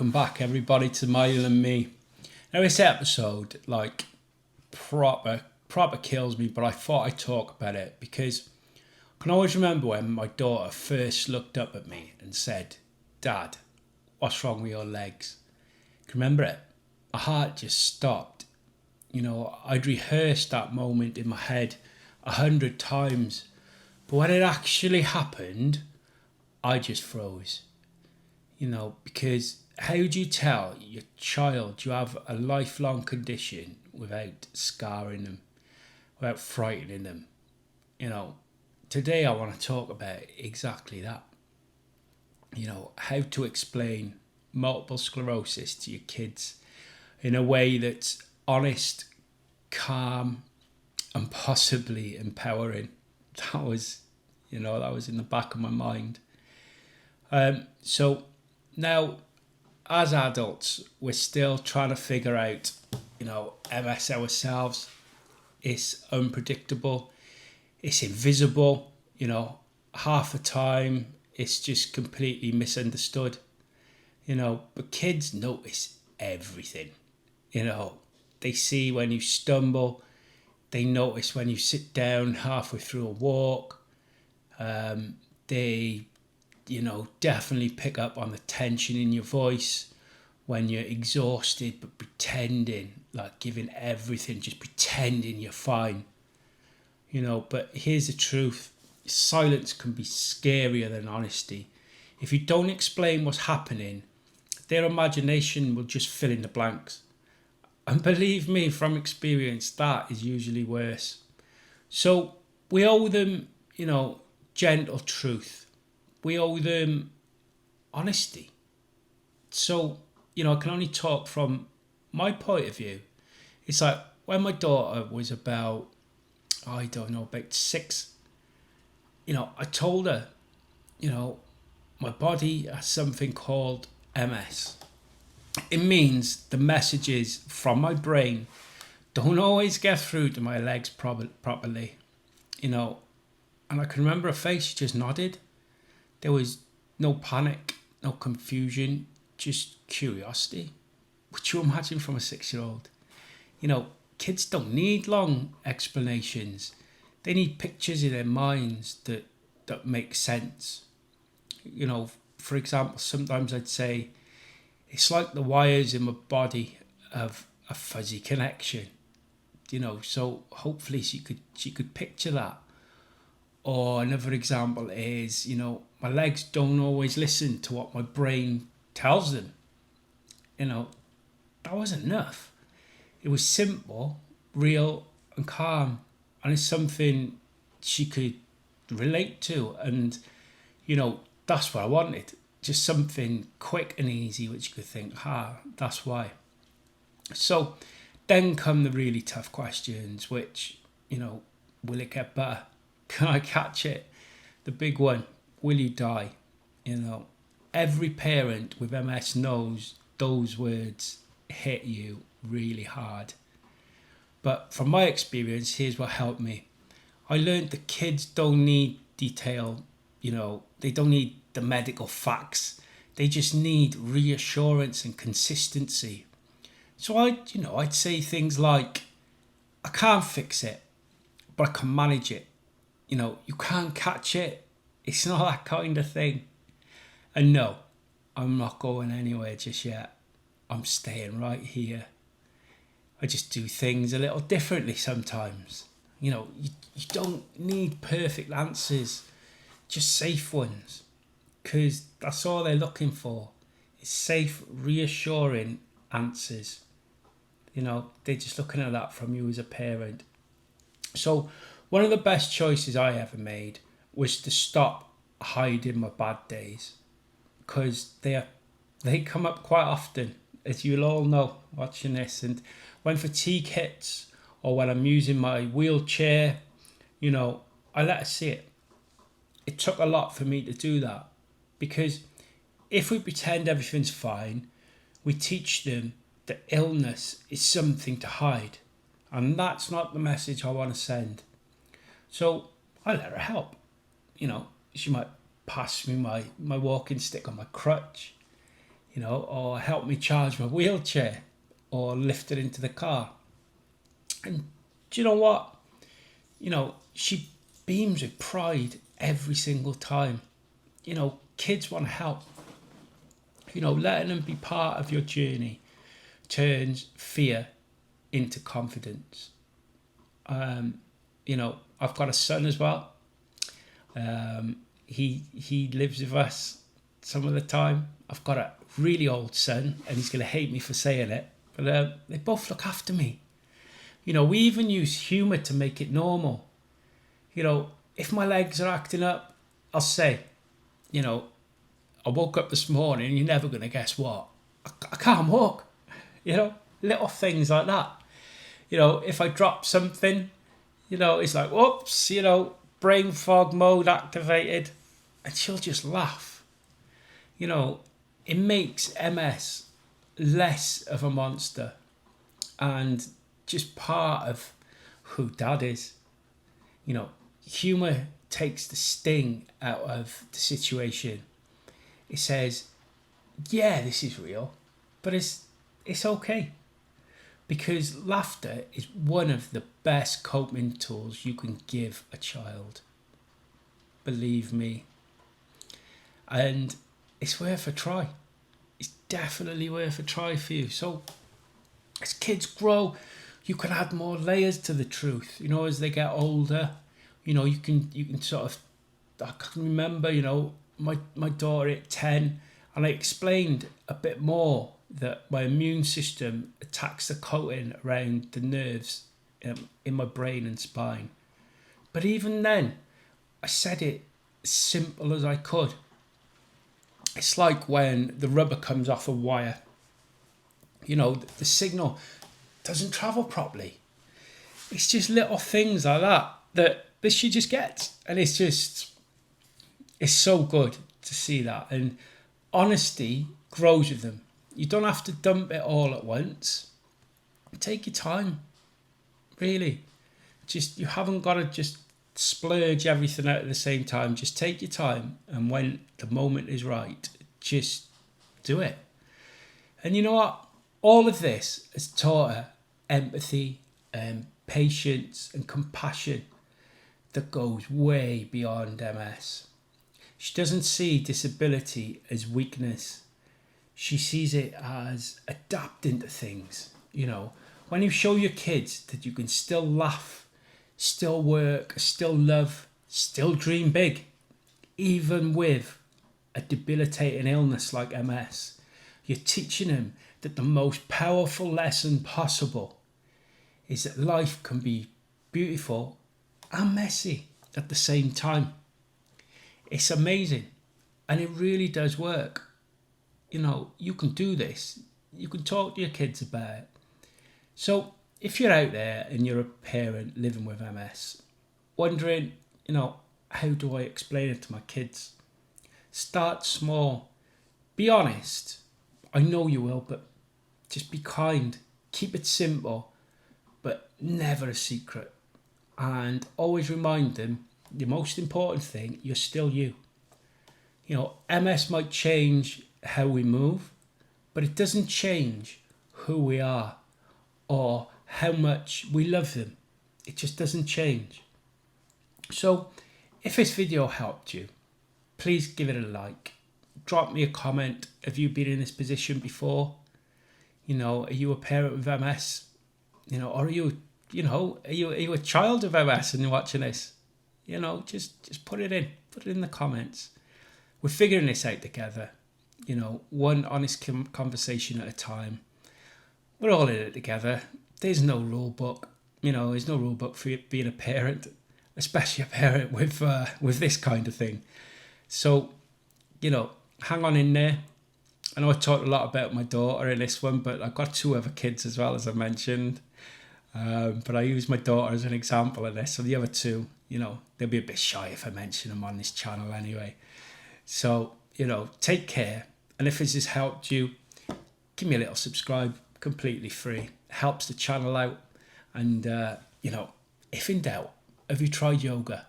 welcome back everybody to Myelin and me. Now this episode proper kills me, but I thought I'd talk about it because I can always remember when my daughter first looked up at me and said, "Dad, what's wrong with your legs?" Can you remember it? My heart just stopped. I'd rehearsed that moment in my head 100 times, but when it actually happened, I just froze. Because how do you tell your child you have a lifelong condition without scarring them, without frightening them? Today I want to talk about exactly that. How to explain multiple sclerosis to your kids in a way that's honest, calm, and possibly empowering. That was in the back of my mind. So now, as adults, we're still trying to figure out, MS ourselves. It's unpredictable. It's invisible. Half the time it's just completely misunderstood. But kids notice everything. They see when you stumble. They notice when you sit down halfway through a walk. They definitely pick up on the tension in your voice when you're exhausted but pretending, giving everything, just pretending you're fine. But here's the truth. Silence can be scarier than honesty. If you don't explain what's happening, their imagination will just fill in the blanks. And believe me, from experience, that is usually worse. So we owe them, gentle truth. We owe them honesty. So, I can only talk from my point of view. It's like when my daughter was about 6, I told her, my body has something called MS. It means the messages from my brain don't always get through to my legs properly, and I can remember her face, she just nodded. There was no panic, no confusion, just curiosity. Would you imagine from a 6-year-old? Kids don't need long explanations. They need pictures in their minds that make sense. For example, sometimes I'd say, it's like the wires in my body have a fuzzy connection. So hopefully she could picture that. Or another example is, my legs don't always listen to what my brain tells them. That was enough. It was simple, real, and calm. And it's something she could relate to. And, that's what I wanted. Just something quick and easy, which you could think, that's why. So then come the really tough questions, which, will it get better? Can I catch it? The big one, will you die? Every parent with MS knows those words hit you really hard. But from my experience, here's what helped me. I learned that kids don't need detail, they don't need the medical facts. They just need reassurance and consistency. So I'd say things like, I can't fix it, but I can manage it. You can't catch it. It's not that kind of thing. And no, I'm not going anywhere just yet. I'm staying right here. I just do things a little differently sometimes. You don't need perfect answers, just safe ones. Because that's all they're looking for. Is safe, reassuring answers. They're just looking at that from you as a parent. So one of the best choices I ever made was to stop hiding my bad days, because they come up quite often, as you'll all know watching this. And when fatigue hits, or when I'm using my wheelchair, I let her see it. It took a lot for me to do that, because if we pretend everything's fine, we teach them that illness is something to hide, and that's not the message I want to send. So I let her help. She might pass me my walking stick on my crutch. or help me charge my wheelchair or lift it into the car. And do you know what? She beams with pride every single time. Kids want to help. Letting them be part of your journey turns fear into confidence. I've got a son as well. He lives with us some of the time. I've got a really old son, and he's going to hate me for saying it, but they both look after me. We even use humour to make it normal. If my legs are acting up, I'll say, I woke up this morning and you're never going to guess what. I can't walk. Little things like that. If I drop something, it's like, whoops, brain fog mode activated, and she'll just laugh. It makes MS less of a monster and just part of who Dad is. Humour takes the sting out of the situation. It says, yeah, this is real, but it's okay. Because laughter is one of the best coping tools you can give a child. Believe me. And it's worth a try. It's definitely worth a try for you. So as kids grow, you can add more layers to the truth. As they get older, you can sort of, I can remember, my daughter at 10, and I explained a bit more that my immune system attacks the coating around the nerves in my brain and spine. But even then, I said it as simple as I could. It's like when the rubber comes off a wire. The signal doesn't travel properly. It's just little things like that she just gets. And it's so good to see that. And honesty grows with them. You don't have to dump it all at once. Take your time, really. You haven't got to just splurge everything out at the same time. Just take your time, and when the moment is right, just do it. And you know what? All of this has taught her empathy and patience and compassion that goes way beyond MS. She doesn't see disability as weakness. She sees it as adapting to things. When you show your kids that you can still laugh, still work, still love, still dream big, even with a debilitating illness like MS, you're teaching them that the most powerful lesson possible is that life can be beautiful and messy at the same time. It's amazing, and it really does work. You can do this. You can talk to your kids about it. So if you're out there and you're a parent living with MS, wondering, how do I explain it to my kids? Start small. Be honest. I know you will, but just be kind. Keep it simple, but never a secret. And always remind them, the most important thing, you're still you. MS might change how we move, but it doesn't change who we are or how much we love them. It just doesn't change. So if this video helped you, please give it a like. Drop me a comment. Have you been in this position before? Are you a parent with MS? Or are you a child of MS and you're watching this? Just put it in the comments. We're figuring this out together. One honest conversation at a time. We're all in it together. There's no rule book. There's no rule book for being a parent, especially a parent with this kind of thing. So, hang on in there. I know I talked a lot about my daughter in this one, but I've got 2 other kids as well, as I mentioned. But I use my daughter as an example of this. So the other 2, they'll be a bit shy if I mention them on this channel anyway. So, take care. And if this has helped you, give me a little subscribe, completely free. Helps the channel out. And, if in doubt, have you tried yoga?